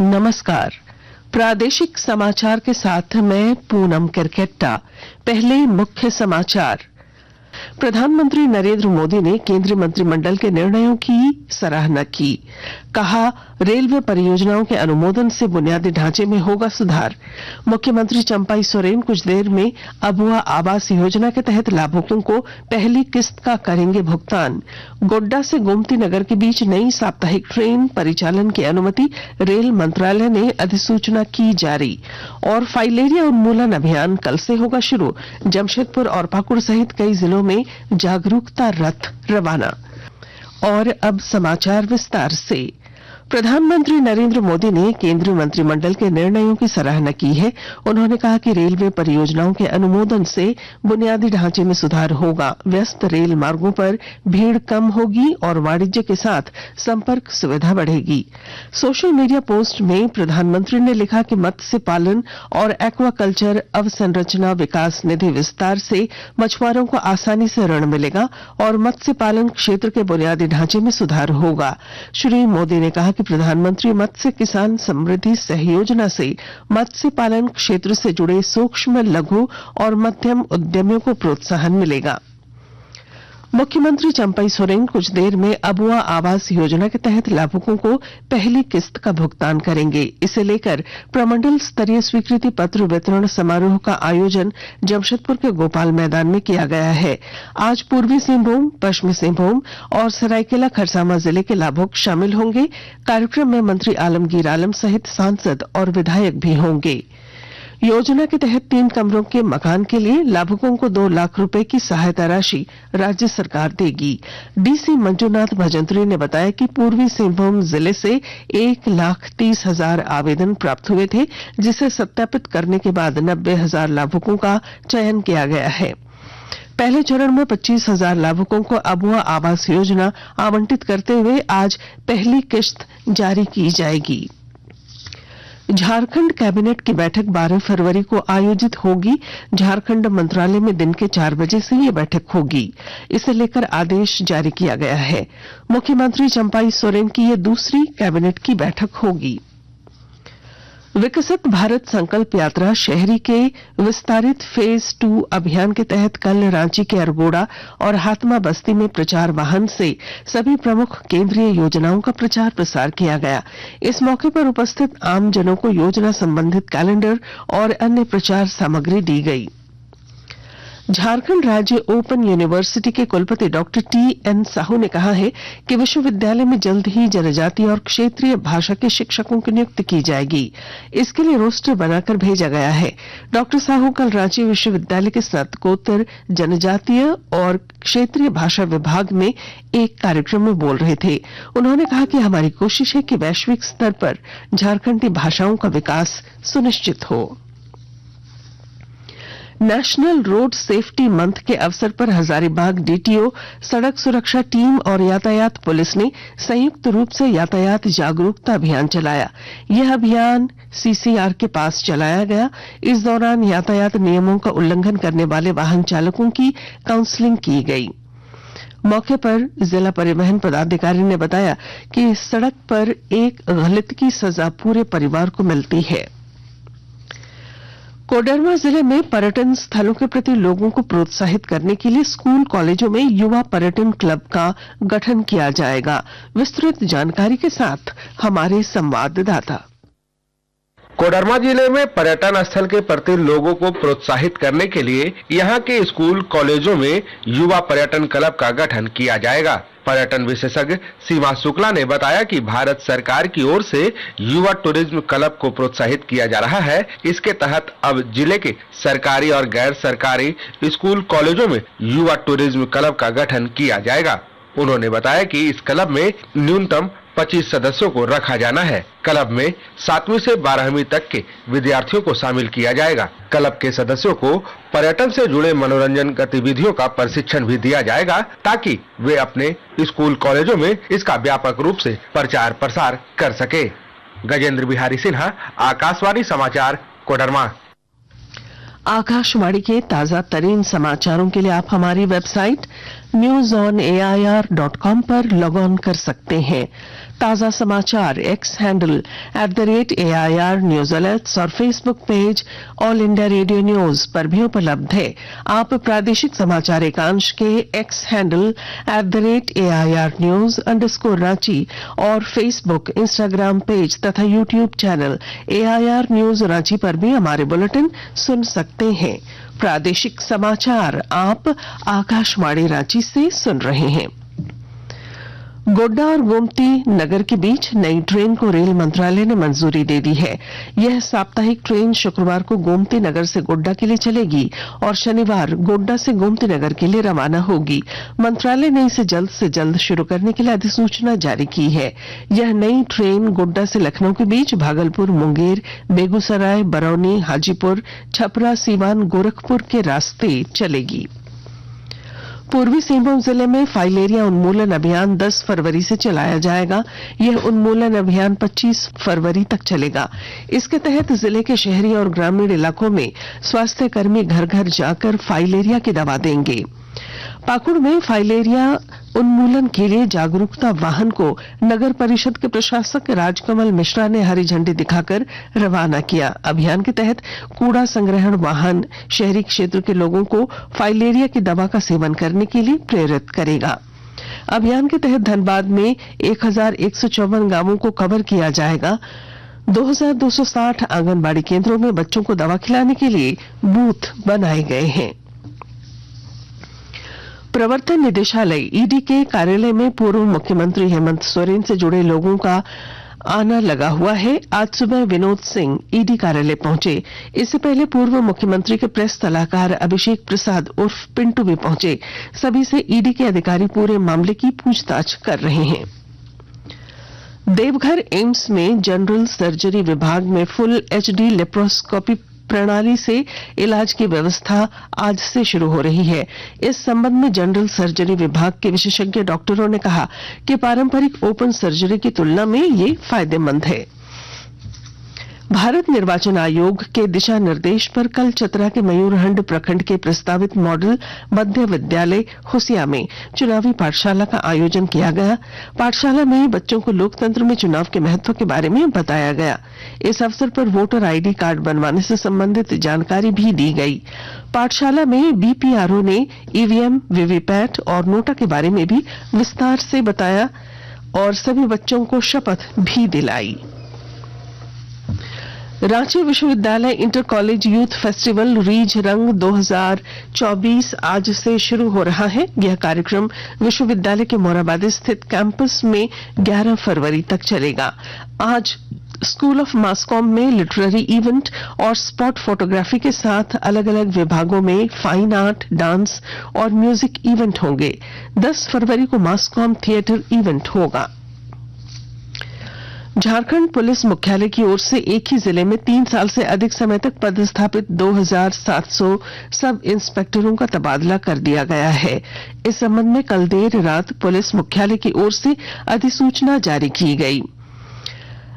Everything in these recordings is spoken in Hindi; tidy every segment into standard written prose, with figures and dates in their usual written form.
नमस्कार। प्रादेशिक समाचार के साथ मैं पूनम किरकेट्टा। पहले मुख्य समाचार। प्रधानमंत्री नरेंद्र मोदी ने केंद्रीय मंत्रिमंडल के निर्णयों की सराहना की। कहा, रेलवे परियोजनाओं के अनुमोदन से बुनियादी ढांचे में होगा सुधार। मुख्यमंत्री चंपाई सोरेन कुछ देर में अबुआ आवास योजना के तहत लाभुकों को पहली किस्त का करेंगे भुगतान। गोड्डा से गोमती नगर के बीच नई साप्ताहिक ट्रेन परिचालन की अनुमति रेल मंत्रालय ने अधिसूचना की जारी। और फाइलेरिया उन्मूलन अभियान कल से होगा शुरू। जमशेदपुर और पाकुड़ सहित कई जिलों में जागरूकता रथ रवाना। और अब समाचार विस्तार से। प्रधानमंत्री नरेंद्र मोदी ने केंद्रीय मंत्रिमंडल के निर्णयों की सराहना की है। उन्होंने कहा कि रेलवे परियोजनाओं के अनुमोदन से बुनियादी ढांचे में सुधार होगा, व्यस्त रेल मार्गों पर भीड़ कम होगी और वाणिज्य के साथ संपर्क सुविधा बढ़ेगी। सोशल मीडिया पोस्ट में प्रधानमंत्री ने लिखा कि मत्स्य पालन और एक्वाकल्चर अवसंरचना विकास निधि विस्तार से मछुआरों को आसानी से ऋण मिलेगा और मत्स्य पालन क्षेत्र के बुनियादी ढांचे में सुधार होगा। श्री मोदी ने कहा कि प्रधानमंत्री मत्स्य किसान समृद्धि सहयोजना से मत्स्य पालन क्षेत्र से जुड़े सूक्ष्म, लघु और मध्यम उद्यमियों को प्रोत्साहन मिलेगा। मुख्यमंत्री चंपाई सोरेन कुछ देर में अबुआ आवास योजना के तहत लाभुकों को पहली किस्त का भुगतान करेंगे। इसे लेकर प्रमंडल स्तरीय स्वीकृति पत्र वितरण समारोह का आयोजन जमशेदपुर के गोपाल मैदान में किया गया है। आज पूर्वी सिंहभूम, पश्चिमी सिंहभूम और सरायकेला खरसावां जिले के लाभुक शामिल होंगे। कार्यक्रम में मंत्री आलमगीर आलम सहित सांसद और विधायक भी होंगे। योजना के तहत 3 कमरों के मकान के लिए लाभुकों को 2 लाख रुपए की सहायता राशि राज्य सरकार देगी। डीसी मंजूनाथ भजंत्री ने बताया कि पूर्वी सिंहभूम जिले से 1,30,000 आवेदन प्राप्त हुए थे, जिसे सत्यापित करने के बाद 90,000 लाभुकों का चयन किया गया है। पहले चरण में 25,000 लाभुकों को अबुआ आवास योजना आवंटित करते हुए आज पहली किस्त जारी की जाएगी। झारखंड कैबिनेट की बैठक 12 फरवरी को आयोजित होगी। झारखंड मंत्रालय में दिन के 4 बजे से यह बैठक होगी। इसे लेकर आदेश जारी किया गया है। मुख्यमंत्री चंपाई सोरेन की यह दूसरी कैबिनेट की बैठक होगी। विकसित भारत संकल्प यात्रा शहरी के विस्तारित फेज 2 अभियान के तहत कल रांची के अरगोड़ा और हातमा बस्ती में प्रचार वाहन से सभी प्रमुख केंद्रीय योजनाओं का प्रचार प्रसार किया गया। इस मौके पर उपस्थित आमजनों को योजना संबंधित कैलेंडर और अन्य प्रचार सामग्री दी गई। झारखंड राज्य ओपन यूनिवर्सिटी के कुलपति डॉक्टर टी.एन. साहू ने कहा है कि विश्वविद्यालय में जल्द ही जनजातीय और क्षेत्रीय भाषा के शिक्षकों की नियुक्ति की जाएगी। इसके लिए रोस्टर बनाकर भेजा गया है। डॉक्टर साहू कल रांची विश्वविद्यालय के स्नातकोत्तर जनजातीय और क्षेत्रीय भाषा विभाग में एक कार्यक्रम में बोल रहे थे। उन्होंने कहा कि हमारी कोशिश है कि वैश्विक स्तर पर झारखंडी भाषाओं का विकास सुनिश्चित हो। नेशनल रोड सेफ्टी मंथ के अवसर पर हजारीबाग डीटीओ, सड़क सुरक्षा टीम और यातायात पुलिस ने संयुक्त रूप से यातायात जागरूकता अभियान चलाया। यह अभियान सीसीआर के पास चलाया गया। इस दौरान यातायात नियमों का उल्लंघन करने वाले वाहन चालकों की काउंसलिंग की गई। मौके पर जिला परिवहन पदाधिकारी ने बताया कि सड़क पर एक गलती की सजा पूरे परिवार को मिलती है। कोडरमा जिले में पर्यटन स्थलों के प्रति लोगों को प्रोत्साहित करने के लिए स्कूल कॉलेजों में युवा पर्यटन क्लब का गठन किया जाएगा। विस्तृत जानकारी के साथ हमारे संवाददाता। कोडरमा जिले में पर्यटन स्थल के प्रति लोगों को प्रोत्साहित करने के लिए यहां के स्कूल कॉलेजों में युवा पर्यटन क्लब का गठन किया जाएगा। पर्यटन विशेषज्ञ सीमा शुक्ला ने बताया कि भारत सरकार की ओर से युवा टूरिज्म क्लब को प्रोत्साहित किया जा रहा है। इसके तहत अब जिले के सरकारी और गैर सरकारी स्कूल कॉलेजों में युवा टूरिज्म क्लब का गठन किया जाएगा। उन्होंने बताया कि इस क्लब में न्यूनतम 25 सदस्यों को रखा जाना है। क्लब में 7वीं से 12वीं तक के विद्यार्थियों को शामिल किया जाएगा। क्लब के सदस्यों को पर्यटन से जुड़े मनोरंजन गतिविधियों का प्रशिक्षण भी दिया जाएगा ताकि वे अपने स्कूल कॉलेजों में इसका व्यापक रूप से प्रचार प्रसार कर सके। गजेंद्र बिहारी सिन्हा, आकाशवाणी समाचार, कोडरमा। आकाशवाणी के ताजा तरीन समाचारों के लिए आप हमारी वेबसाइट newsonair.com पर लॉग ऑन कर सकते हैं। ताजा समाचार X handle @AIR news alerts और Facebook page All India Radio News पर भी उपलब्ध है। आप प्रादेशिक समाचार एकांश के एक्स हैंडल @AIR न्यूज_रांची और फेसबुक, इंस्टाग्राम पेज तथा YouTube channel AIR news Ranchi पर भी हमारे बुलेटिन सुन सकते हैं। प्रादेशिक समाचार आप आकाशवाणी रांची से सुन रहे हैं। गोड्डा और गोमती नगर के बीच नई ट्रेन को रेल मंत्रालय ने मंजूरी दे दी है। यह साप्ताहिक ट्रेन शुक्रवार को गोमती नगर से गोड्डा के लिए चलेगी और शनिवार गोड्डा से गोमती नगर के लिए रवाना होगी। मंत्रालय ने इसे जल्द से जल्द शुरू करने के लिए अधिसूचना जारी की है। यह नई ट्रेन गोड्डा से लखनऊ के बीच भागलपुर, मुंगेर, बेगूसराय, बरौनी, हाजीपुर, छपरा, सीवान, गोरखपुर के रास्ते चलेगी। पूर्वी सिंहभूम जिले में फाइलेरिया उन्मूलन अभियान 10 फरवरी से चलाया जाएगा। यह उन्मूलन अभियान 25 फरवरी तक चलेगा। इसके तहत जिले के शहरी और ग्रामीण इलाकों में स्वास्थ्य कर्मी घर घर जाकर फाइलेरिया की दवा देंगे। पाकुड़ में फाइलेरिया उन्मूलन के लिए जागरूकता वाहन को नगर परिषद के प्रशासक राजकमल मिश्रा ने हरी झंडी दिखाकर रवाना किया। अभियान के तहत कूड़ा संग्रहण वाहन शहरी क्षेत्र के लोगों को फाइलेरिया की दवा का सेवन करने के लिए प्रेरित करेगा। अभियान के तहत धनबाद में 1154 गांवों को कवर किया जाएगा। 2260 आंगनबाड़ी केंद्रों में बच्चों को दवा खिलाने के लिए बूथ बनाए गए हैं। प्रवर्तन निदेशालय ईडी के कार्यालय में पूर्व मुख्यमंत्री हेमंत सोरेन से जुड़े लोगों का आना लगा हुआ है। आज सुबह विनोद सिंह ईडी कार्यालय पहुंचे। इससे पहले पूर्व मुख्यमंत्री के प्रेस सलाहकार अभिषेक प्रसाद उर्फ पिंटू भी पहुंचे। सभी से ईडी के अधिकारी पूरे मामले की पूछताछ कर रहे हैं। देवघर एम्स में जनरल सर्जरी विभाग में फुल HD लेप्रोस्कोपी प्रणाली से इलाज की व्यवस्था आज से शुरू हो रही है। इस संबंध में जनरल सर्जरी विभाग के विशेषज्ञ डॉक्टरों ने कहा कि पारंपरिक ओपन सर्जरी की तुलना में ये फायदेमंद है। भारत निर्वाचन आयोग के दिशा निर्देश पर कल चतरा के मयूरहंड प्रखंड के प्रस्तावित मॉडल मध्य विद्यालय हुसिया में चुनावी पाठशाला का आयोजन किया गया। पाठशाला में बच्चों को लोकतंत्र में चुनाव के महत्व के बारे में बताया गया। इस अवसर पर वोटर ID कार्ड बनवाने से संबंधित जानकारी भी दी गई। पाठशाला में BPRO ने EVM, वीवीपैट और नोटा के बारे में भी विस्तार से बताया और सभी बच्चों को शपथ भी दिलाई। रांची विश्वविद्यालय इंटर कॉलेज यूथ फेस्टिवल रीझ रंग 2024 आज से शुरू हो रहा है। यह कार्यक्रम विश्वविद्यालय के मोराबादी स्थित कैंपस में 11 फरवरी तक चलेगा। आज स्कूल ऑफ मास कॉम में लिटरेरी इवेंट और स्पॉट फोटोग्राफी के साथ अलग अलग विभागों में फाइन आर्ट, डांस और म्यूजिक इवेंट होंगे। 10 फरवरी को मास कॉम थिएटर इवेंट होगा। झारखंड पुलिस मुख्यालय की ओर से एक ही जिले में 3 साल से अधिक समय तक पदस्थापित 2700 सब इंस्पेक्टरों का तबादला कर दिया गया है। इस संबंध में कल देर रात पुलिस मुख्यालय की ओर से अधिसूचना जारी की गई।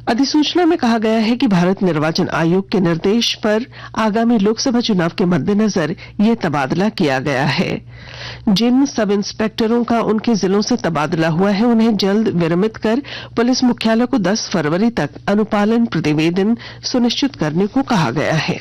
अधिसूचना में कहा गया है कि भारत निर्वाचन आयोग के निर्देश पर आगामी लोकसभा चुनाव के मद्देनजर यह तबादला किया गया है। जिन सब इंस्पेक्टरों का उनके जिलों से तबादला हुआ है उन्हें जल्द विरमित कर पुलिस मुख्यालय को 10 फरवरी तक अनुपालन प्रतिवेदन सुनिश्चित करने को कहा गया है।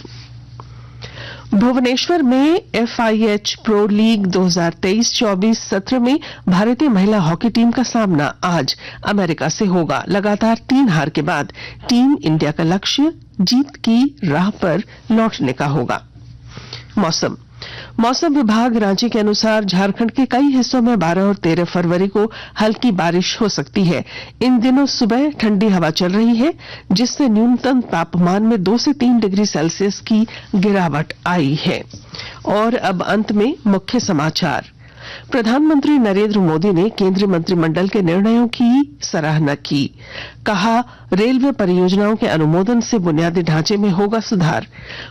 भुवनेश्वर में FIH प्रो लीग 2023-24 सत्र में भारतीय महिला हॉकी टीम का सामना आज अमेरिका से होगा। लगातार 3 हार के बाद टीम इंडिया का लक्ष्य जीत की राह पर लौटने का होगा। मौसम विभाग रांची के अनुसार झारखंड के कई हिस्सों में 12 और 13 फरवरी को हल्की बारिश हो सकती है। इन दिनों सुबह ठंडी हवा चल रही है जिससे न्यूनतम तापमान में 2 से 3 डिग्री सेल्सियस की गिरावट आई है। और अब अंत में मुख्य समाचार। प्रधानमंत्री नरेंद्र मोदी ने केंद्रीय मंत्रिमंडल के निर्णयों की सराहना की। कहा, रेलवे परियोजनाओं के अनुमोदन से बुनियादी ढांचे में होगा सुधार।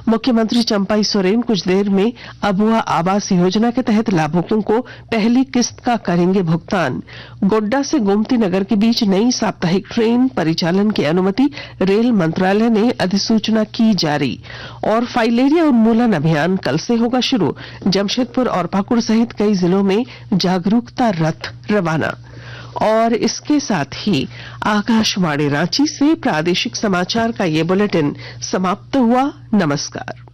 मुख्यमंत्री चंपाई सोरेन कुछ देर में अबुआ आवास योजना के तहत लाभुकों को पहली किस्त का करेंगे भुगतान। गोड्डा से गोमती नगर के बीच नई साप्ताहिक ट्रेन परिचालन की अनुमति, रेल मंत्रालय ने अधिसूचना की जारी। और फाइलेरिया उन्मूलन अभियान कल से होगा शुरू। जमशेदपुर और पाकुड़ सहित कई जिलों में जागरूकता रथ रवाना। और इसके साथ ही आकाशवाणी रांची से प्रादेशिक समाचार का ये बुलेटिन समाप्त हुआ। नमस्कार।